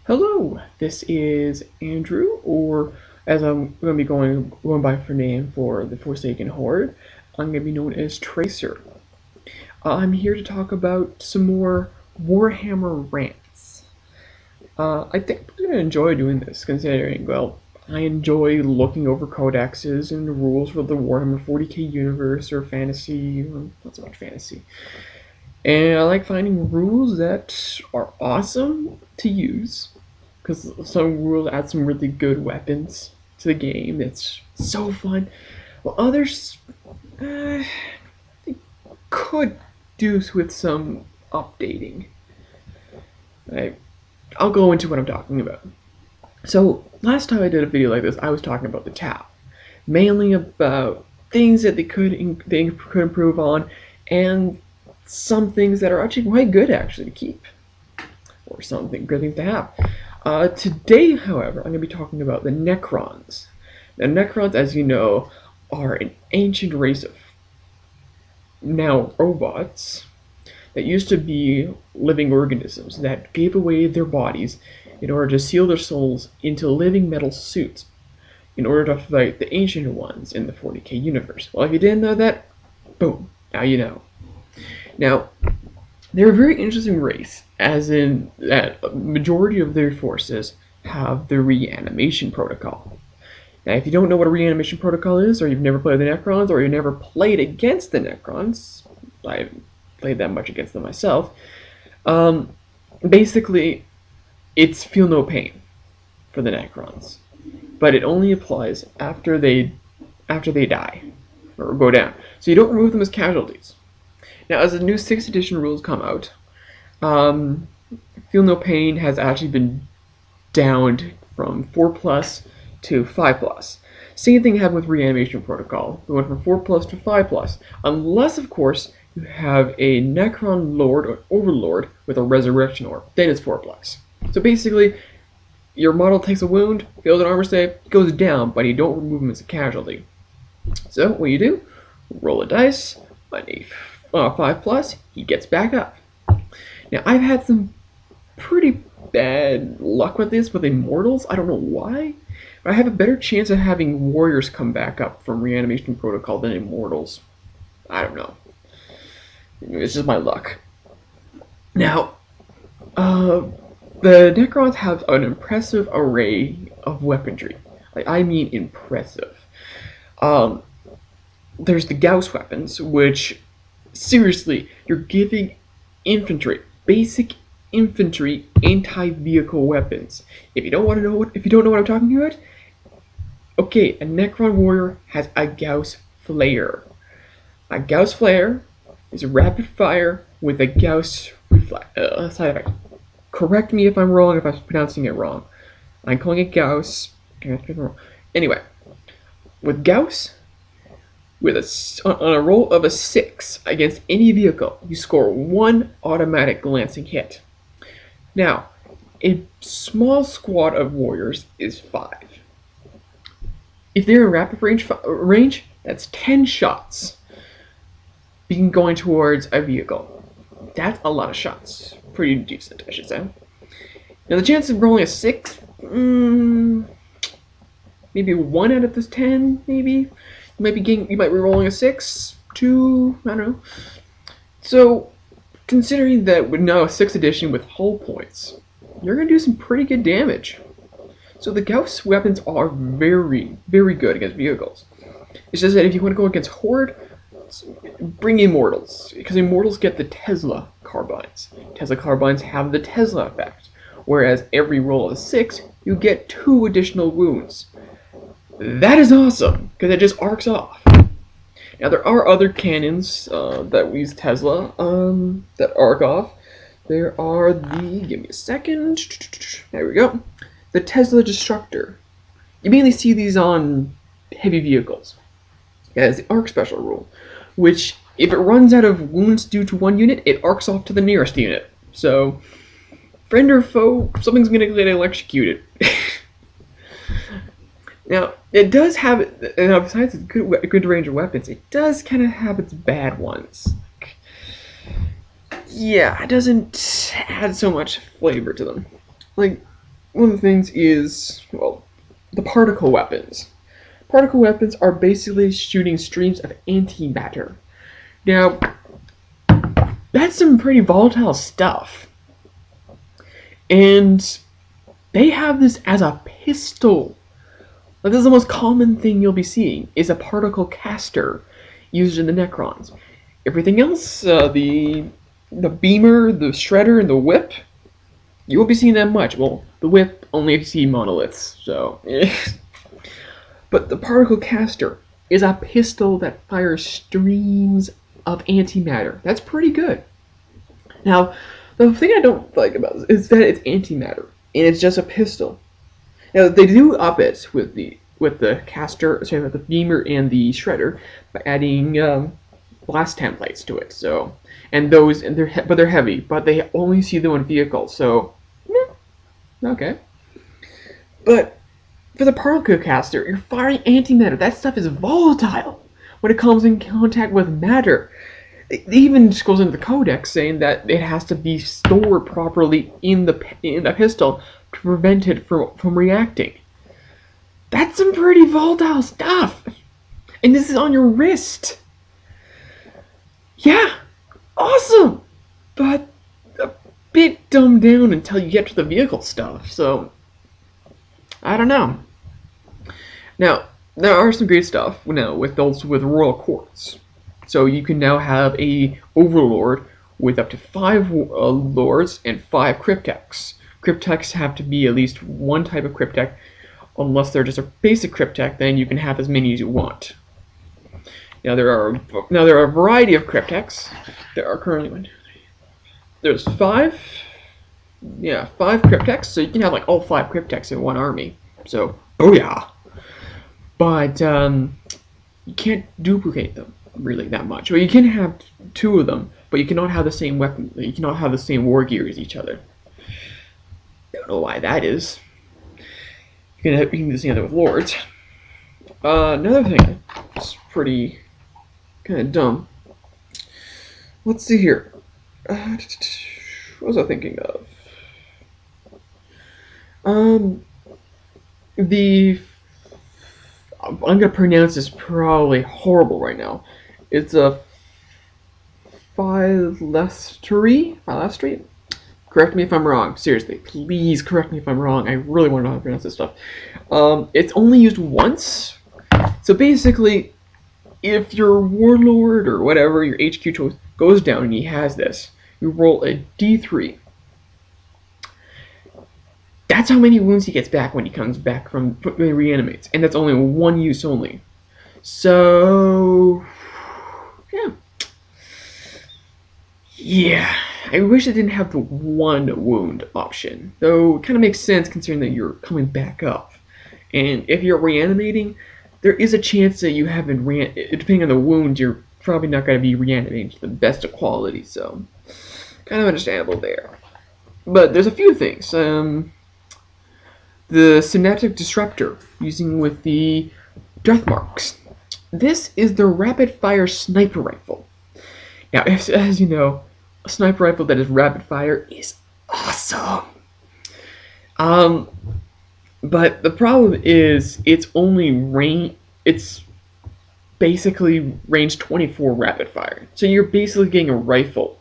Hello, this is Andrew, or as I'm going to be going by for name for the Forsaken Horde, I'm going to be known as Tracer. I'm here to talk about some more Warhammer rants. I think I'm going to enjoy doing this, considering, well, I enjoy looking over codexes and rules for the Warhammer 40k universe or fantasy, well, not so much fantasy. And I like finding rules that are awesome to use because some rules add some really good weapons to the game. It's so fun. While others they could do with some updating. I, I'll go into what I'm talking about. So last time I did a video like this, I was talking about the Tau, mainly about things that they could improve on, and some things that are actually quite good actually to keep, or something good things to have. Today, however, I'm going to be talking about the Necrons. Now, Necrons, as you know, are an ancient race of now robots that used to be living organisms that gave away their bodies in order to seal their souls into living metal suits in order to fight the ancient ones in the 40k universe. Well, if you didn't know that, boom, now you know. Now, they're a very interesting race, as in that a majority of their forces have the reanimation protocol. Now, if you don't know what a reanimation protocol is, or you've never played the Necrons, or you've never played against the Necrons, I haven't played that much against them myself, basically, it's feel no pain for the Necrons. But it only applies after they die, or go down. So you don't remove them as casualties. Now, as the new 6th edition rules come out, Feel No Pain has actually been downed from 4 plus to 5 plus. Same thing happened with Reanimation Protocol. We went from 4 plus to 5 plus. Unless, of course, you have a Necron Lord or Overlord with a Resurrection Orb. Then it's 4 plus. So basically, your model takes a wound, fails an armor save, goes down, but you don't remove him as a casualty. So what you do, roll a dice, on a 5 plus, he gets back up. Now, I've had some pretty bad luck with this with Immortals. I don't know why, but I have a better chance of having Warriors come back up from Reanimation Protocol than Immortals. I don't know. It's just my luck. Now, the Necrons have an impressive array of weaponry. I mean impressive. There's the Gauss weapons, which, seriously, you're giving infantry, basic infantry, anti-vehicle weapons. If you don't know what I'm talking about, okay, a Necron warrior has a Gauss flare. A Gauss flare is a rapid fire with a Gauss side effect. Correct me if I'm wrong, if I'm pronouncing it wrong. I'm calling it Gauss. Anyway, with Gauss, on a roll of a 6 against any vehicle, you score 1 automatic glancing hit. Now, a small squad of warriors is 5. If they're in rapid range, that's 10 shots being going towards a vehicle. That's a lot of shots. Pretty decent, I should say. Now, the chance of rolling a 6, maybe 1 out of those 10, maybe. You might be rolling a 6, 2, I don't know. So, considering that with now a 6th edition with hull points, you're going to do some pretty good damage. So the Gauss weapons are very, very good against vehicles. It's just that if you want to go against Horde, bring Immortals, because Immortals get the Tesla carbines. Tesla carbines have the Tesla effect, whereas every roll of a 6, you get 2 additional wounds. That is awesome, because it just arcs off. Now, there are other cannons that use Tesla that arc off. There are give me a second, there we go, the Tesla Destructor. You mainly see these on heavy vehicles. It has the arc special rule, which, if it runs out of wounds due to one unit, it arcs off to the nearest unit. So, friend or foe, something's going to get electrocuted. Now, it does have, besides its good range of weapons, it does kind of have its bad ones. Yeah, it doesn't add so much flavor to them. Like, one of the things is, well, the particle weapons. Particle weapons are basically shooting streams of antimatter. Now, that's some pretty volatile stuff. And they have this as a pistol. Like, this is the most common thing you'll be seeing, is a particle caster used in the Necrons. Everything else, the beamer, the shredder, and the whip, you won't be seeing that much. Well, the whip, only if you see monoliths, so... But the particle caster is a pistol that fires streams of antimatter. That's pretty good. Now, the thing I don't like about this is that it's antimatter, and it's just a pistol. Now, they do up it with the caster, sorry, with the beamer and the shredder by adding blast templates to it. So, but they're heavy, but they only see them on vehicles. So, okay. But for the particle caster, you're firing antimatter. That stuff is volatile when it comes in contact with matter. It even just goes into the codex saying that it has to be stored properly in the pistol to prevent it from reacting. That's some pretty volatile stuff. And this is on your wrist. Yeah, awesome. But a bit dumbed down until you get to the vehicle stuff. So, I don't know. Now, there are some great stuff now with royal courts. So you can now have a overlord with up to 5 lords and 5 cryptechs. Cryptechs have to be at least one type of cryptech. Unless they're just a basic cryptech, then you can have as many as you want. Now there are a variety of cryptechs. There are currently there's 5 cryptechs, so you can have like all 5 cryptechs in one army. So booyah! But you can't duplicate them really that much. Well, you can have 2 of them, but you cannot have the same weapon. You cannot have the same war gear as each other. Don't know why that is. You can do the same with lords. Another thing that's pretty kind of dumb. Let's see here. What was I thinking of? I'm gonna pronounce this probably horrible right now. It's a Philastri? Correct me if I'm wrong. Seriously, please correct me if I'm wrong. I really want to know how to pronounce this stuff. It's only used once. So basically, if your warlord or whatever, your HQ choice, goes down and he has this, you roll a D3. That's how many wounds he gets back when he comes back when he reanimates. And that's only 1 use only. So... Yeah, I wish it didn't have the 1 wound option, though it kind of makes sense considering that you're coming back up. And if you're reanimating, there is a chance that you haven't depending on the wound, you're probably not going to be reanimating to the best of quality, so kind of understandable there. But there's a few things. The Synaptic Disruptor, using with the Death Marks. This is the rapid-fire sniper rifle. Now, as you know, a sniper rifle that is rapid fire is awesome. But the problem is it's basically range 24 rapid fire. So you're basically getting a rifle,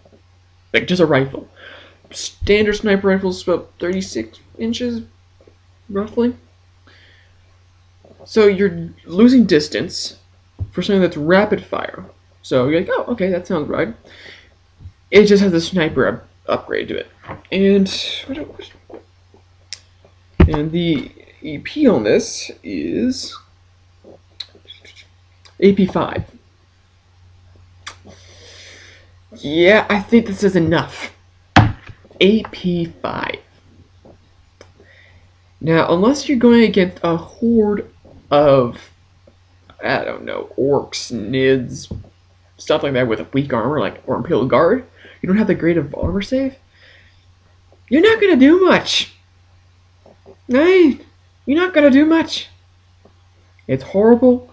like just a rifle. Standard sniper rifles about 36 inches, roughly. So you're losing distance for something that's rapid fire. So you're like, oh, okay, that sounds right. It just has a sniper upgrade to it. And the EP on this is AP5. Yeah, I think this is enough. AP5. Now, unless you're going against a horde of, I don't know, orcs, nids, stuff like that with a weak armor, like or Imperial Guard, you don't have the grade of armor save, you're not going to do much. Hey, you're not going to do much. It's horrible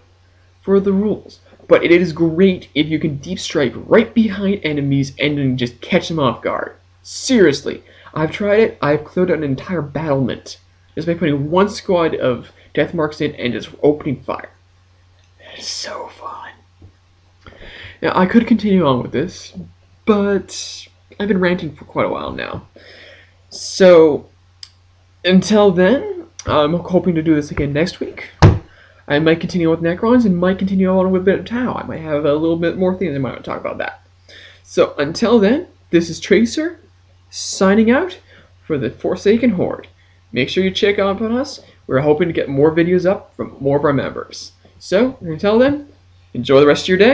for the rules, but it is great if you can deep strike right behind enemies and then just catch them off guard. Seriously, I've tried it. I've cleared out an entire battlement just by putting one squad of death marks in and just opening fire. It's so fun. Now, I could continue on with this, but I've been ranting for quite a while now. So, until then, I'm hoping to do this again next week. I might continue with Necrons and might continue on with a bit of Tau. I might have a little bit more things I might want to talk about that. So, until then, this is Tracer, signing out for the Forsaken Horde. Make sure you check out on us. We're hoping to get more videos up from more of our members. So, until then, enjoy the rest of your day.